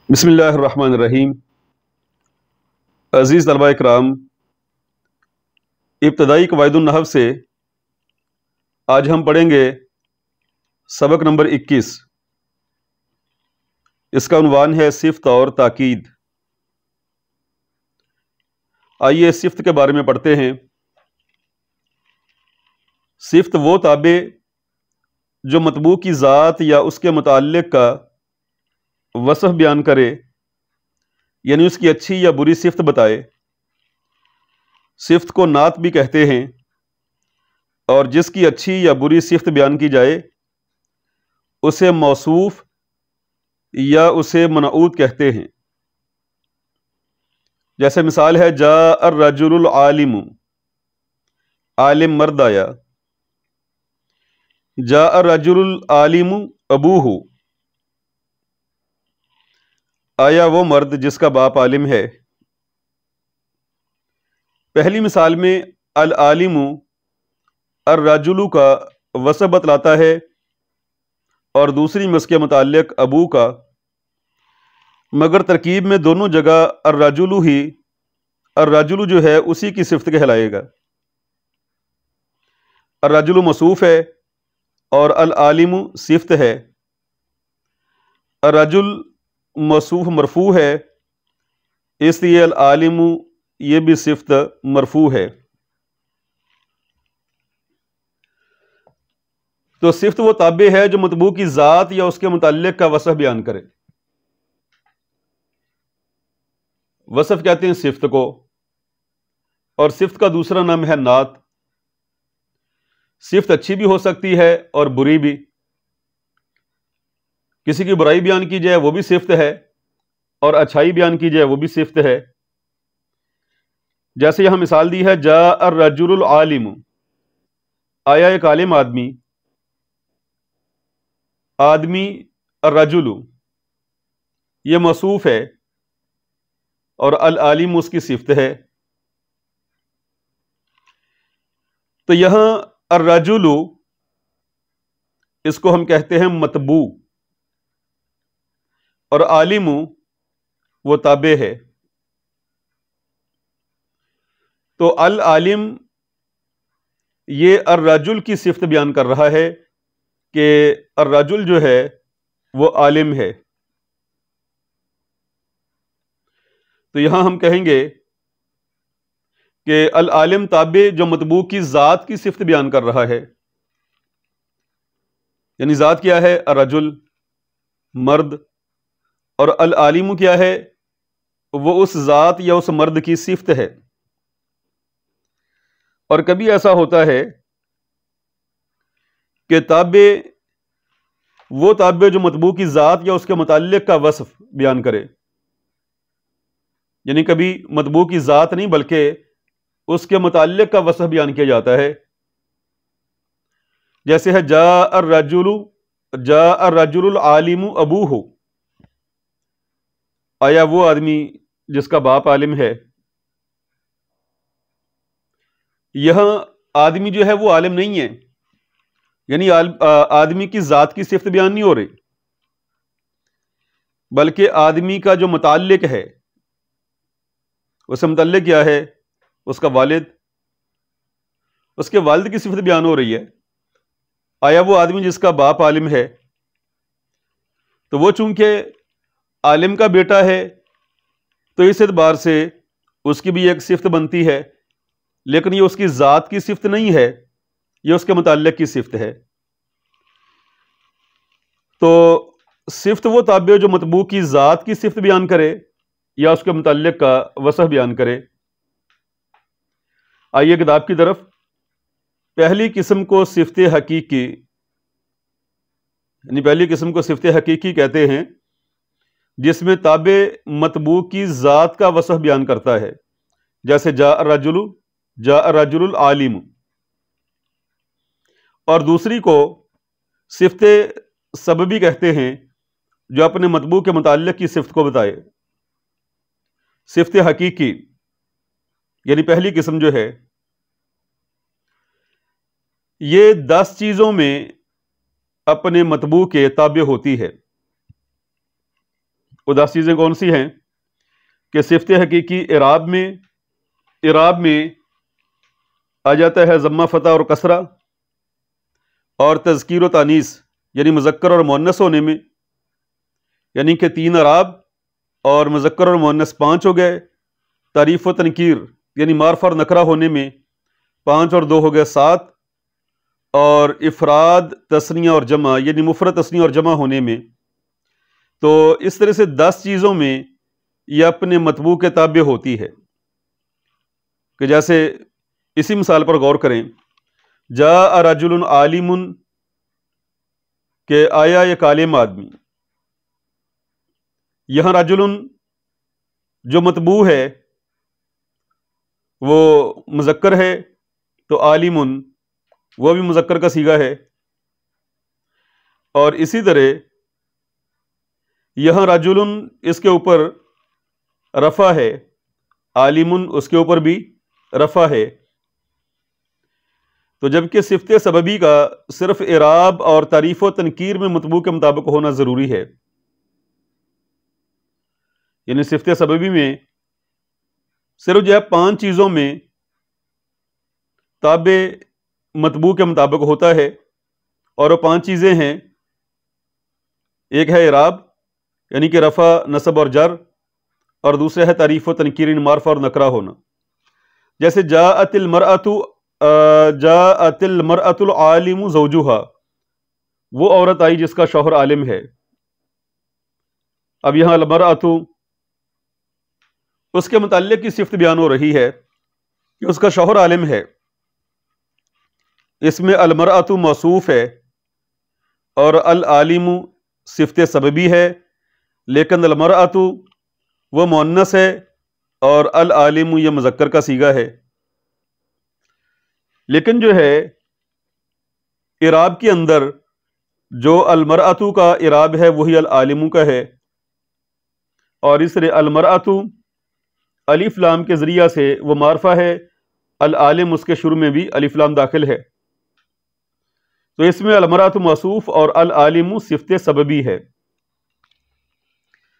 بسم اللہ الرحمن الرحیم۔ عزیز طلبہ اکرام، ابتدائی قواعد النحو سے آج ہم پڑھیں گے سبق نمبر 21۔ اس کا عنوان ہے صفت اور تاکید۔ آئیے صفت کے بارے میں پڑھتے ہیں۔ صفت وہ تابع جو مطبوع کی ذات یا اس کے متعلق کا وصف بیان کرے، یعنی اس کی اچھی یا بری صفت بتائے۔ صفت کو نعت بھی کہتے ہیں، اور جس کی اچھی یا بری صفت بیان کی جائے اسے موصوف یا اسے منعوت کہتے ہیں۔ جیسے مثال ہے جاء الرجل العالم، عالم مرد آیا۔ جاء الرجل العالم ابوہ، آیا وہ مرد جس کا باپ عالم ہے۔ پہلی مثال میں العالم الرجل کا وصف بتلاتا ہے، اور دوسری میں اس کے متعلق ابو کا، مگر ترکیب میں دونوں جگہ الرجل جو ہے اسی کی صفت کہلائے گا۔ الرجل موصوف ہے اور العالم صفت ہے۔ الرجل موصوف مرفوع ہے، اس لیے العالم یہ بھی صفت مرفوع ہے۔ تو صفت وہ تابع ہے جو مطبوع کی ذات یا اس کے متعلق کا وصف بیان کرے۔ وصف کہتے ہیں صفت کو، اور صفت کا دوسرا نام ہے نعت۔ صفت اچھی بھی ہو سکتی ہے اور بری بھی۔ کسی کی برائی بیان کی جائے وہ بھی صفت ہے، اور اچھائی بیان کی جائے وہ بھی صفت ہے۔ جیسے یہاں مثال دی ہے جاء الرجل العالم، آیا ایک عالم آدمی۔ آدمی الرجل یہ موصوف ہے، اور العالم اس کی صفت ہے۔ تو یہاں الرجل اس کو ہم کہتے ہیں مطبوع، اور عالم وہ تابع ہے۔ تو العالم یہ الرجل کی صفت بیان کر رہا ہے کہ الرجل جو ہے وہ عالم ہے۔ تو یہاں ہم کہیں گے کہ العالم تابع جو مطبوع کی ذات کی صفت بیان کر رہا ہے، یعنی ذات کیا ہے؟ الرجل مرد، اور العالم کیا ہے؟ وہ اس ذات یا اس مرد کی صفت ہے۔ اور کبھی ایسا ہوتا ہے کہ وہ تابع جو مطبوع کی ذات یا اس کے متعلق کا وصف بیان کرے، یعنی کبھی مطبوع کی ذات نہیں بلکہ اس کے متعلق کا وصف بیان کیا جاتا ہے۔ جیسے ہے جاء الرجل العالم ابوہ، آیا وہ آدمی جس کا باپ عالم ہے۔ یہاں آدمی جو ہے وہ عالم نہیں ہے، یعنی آدمی کی ذات کی صفت بیان نہیں ہو رہی، بلکہ آدمی کا جو متعلق ہے، اس سے متعلق کیا ہے؟ اس کا والد، اس کے والد کی صفت بیان ہو رہی ہے۔ آیا وہ آدمی جس کا باپ عالم ہے۔ تو وہ چونکہ عالم کا بیٹا ہے تو اس اعتبار سے اس کی بھی ایک صفت بنتی ہے، لیکن یہ اس کی ذات کی صفت نہیں ہے، یہ اس کے متعلق کی صفت ہے۔ تو صفت وہ تابع جو مطبوع کی ذات کی صفت بیان کرے یا اس کے متعلق کا وصف بیان کرے۔ آئیے کتاب کی طرف۔ پہلی قسم کو صفت حقیقی، یعنی پہلی قسم کو صفت حقیقی کہتے ہیں، جس میں تابع مطبوع کی ذات کا وصف بیان کرتا ہے۔ جیسے جاء الرجل العالم۔ اور دوسری کو صفت سببی کہتے ہیں، جو اپنے مطبوع کے متعلق کی صفت کو بتائے۔ صفت حقیقی یعنی پہلی قسم جو ہے، یہ 10 چیزوں میں اپنے مطبوع کے تابع ہوتی ہے۔ وہ 10 چیزیں کون سی ہیں کہ صفت حقیقی اعراب میں آ جاتا ہے ضمہ فتح اور کسرہ، اور تذکیر و تانیث یعنی مذکر اور مؤنث ہونے میں، یعنی کہ 3 اعراب اور مذکر اور مؤنث 5 ہو گئے، تعریف و تنکیر یعنی معرفہ اور نکرہ ہونے میں 5 اور 2 ہو گئے 7، اور افراد تثنیہ اور جمع یعنی مفرد تثنیہ اور جمع ہونے میں۔ تو اس طرح سے 10 چیزوں میں یہ اپنے مطبوع کے تابع ہوتی ہے، کہ جیسے اسی مثال پر غور کریں، جاء رجل عالم، کہ آیا ایک عالم آدمی۔ یہاں رجل جو مطبوع ہے وہ مذکر ہے، تو عالم وہ بھی مذکر کا صیغہ ہے، اور اسی طرح یہاں رجل اس کے اوپر رفع ہے، عالم اس کے اوپر بھی رفع ہے۔ تو جبکہ صفت سببی کا صرف اعراب اور تعریف و تنکیر میں مطبوع کے مطابق ہونا ضروری ہے، یعنی صفت سببی میں صرف جو ہے 5 چیزوں میں تابع مطبوع کے مطابق ہوتا ہے، اور وہ 5 چیزیں ہیں، ایک ہے اعراب یعنی کہ رفع، نصب اور جر، اور دوسرا ہے تعریف و تنکیر یعنی معرفہ اور نکرہ ہونا۔ جیسے جاءت المرأۃ العالم زوجہا، وہ عورت آئی جس کا شوہر عالم ہے۔ اب یہاں المرأۃ اس کے متعلق کی صفت بیان ہو رہی ہے کہ اس کا شوہر عالم ہے، اس میں المرأۃ موصوف ہے اور العالم صفت سببی ہے، لیکن المرأۃ وہ مؤنث ہے اور العالم یہ مذکر کا صیغہ ہے۔ لیکن جو ہے اعراب کے اندر جو المرأۃ کا اعراب ہے وہی العالم کا ہے، اور اس طرح المرأۃ الف لام کے ذریعہ سے وہ معرفہ ہے، العالم اس کے شروع میں بھی الف لام داخل ہے، تو اس میں المرأۃ موصوف اور العالم صفت سببی ہے۔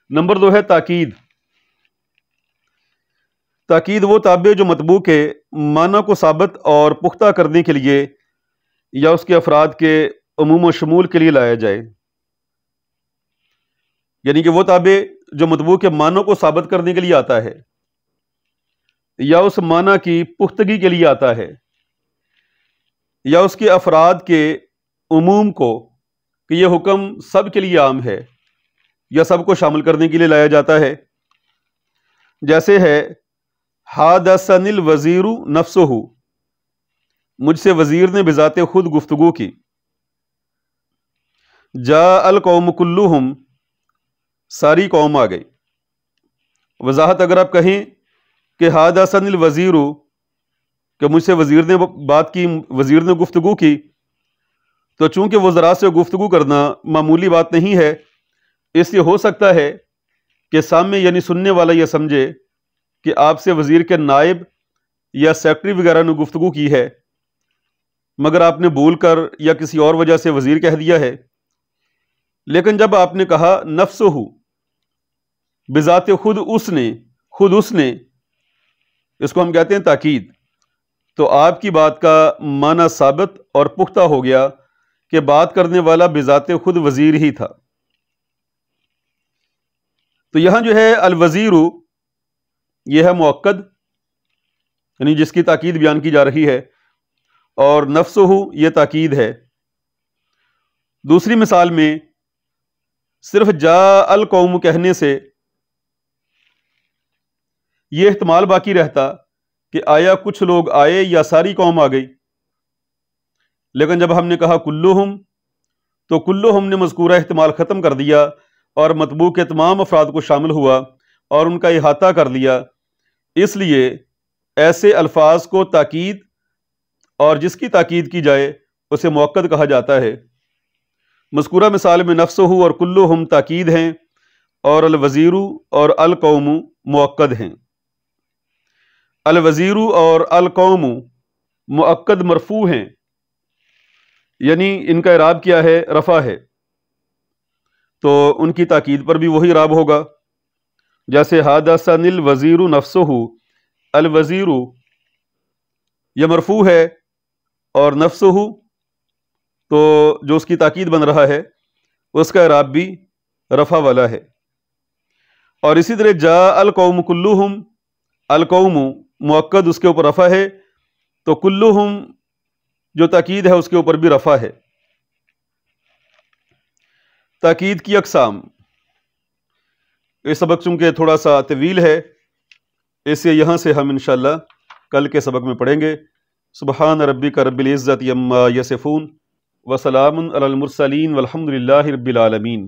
نمبر 2 ہے تاکید۔ تاکید وہ تابع جو مطبوع کے معنی کو ثابت اور پختہ کرنے کے لیے یا اس کے افراد کے عموم و شمول کے لیے لایا جائے، یعنی کہ وہ تابع جو مطبوع کے معنی کو ثابت کرنے کے لیے آتا ہے یا اس معنی کی پختگی کے لیے آتا ہے، یا اس کے افراد کے عموم کو کہ یہ حکم سب کے لیے عام ہے یا سب کو شامل کرنے کے لیے لایا جاتا ہے۔ جیسے ہے حدثنی الوزیر نفسہ، مجھ سے وزیر نے بذات خود گفتگو کی۔ جاء القوم کلہم، ساری قوم آ گئی۔ وضاحت اگر آپ کہیں کہ حدثنی الوزیر کہ مجھ سے وزیر نے بات کی، وزیر نے گفتگو کی، تو چونکہ وزراء سے گفتگو کرنا معمولی بات نہیں ہے، اس لیے ہو سکتا ہے کہ سامع یعنی سننے والا یہ سمجھے کہ آپ سے وزیر کے نائب یا سیکرٹری وغیرہ نے گفتگو کی ہے، مگر آپ نے بھول کر یا کسی اور وجہ سے وزیر کہہ دیا ہے۔ لیکن جب آپ نے کہا نفسہ، بذات خود اس نے، اس کو ہم کہتے ہیں تاکید، تو آپ کی بات کا معنی ثابت اور پختہ ہو گیا کہ بات کرنے والا بذات خود وزیر ہی تھا۔ تو یہاں جو ہے الوزیر یہ ہے مؤکد، یعنی جس کی تاکید بیان کی جا رہی ہے، اور نفسہ یہ تاکید ہے۔ دوسری مثال میں صرف جاء القوم کہنے سے یہ احتمال باقی رہتا کہ آیا کچھ لوگ آئے یا ساری قوم آ گئی، لیکن جب ہم نے کہا کلہم تو کلہم نے مذکورہ احتمال ختم کر دیا اور مطبوع کے تمام افراد کو شامل ہوا اور ان کا احاطہ کر لیا۔ اس لیے ایسے الفاظ کو تاکید، اور جس کی تاکید کی جائے اسے مؤکد کہا جاتا ہے۔ مذکورہ مثال میں نفسہ اور کلہم تاکید ہیں، اور الوزیر اور القوم مؤکد ہیں۔ الوزیر اور القوم مؤکد مرفوع ہیں، یعنی ان کا اعراب کیا ہے؟ رفع ہے، تو ان کی تاکید پر بھی وہی اعراب ہوگا جیسے حدثن الوزیر نفسہ، الوزیر یہ مرفوع ہے اور نفسہ تو جو اس کی تاکید بن رہا ہے اس کا اعراب بھی رفع والا ہے۔ اور اسی طرح جاء القوم کلہم، القوم مؤکد اس کے اوپر رفع ہے تو کلہم جو تاکید ہے اس کے اوپر بھی رفع ہے۔ تاکید کی اقسام، یہ سبق چونکہ تھوڑا سا طویل ہے اس لیے یہاں سے ہم انشاءاللہ کل کے سبق میں پڑھیں گے۔ سبحان ربک رب العزت عما یصفون وسلام علی المرسلین والحمد للہ رب العالمین۔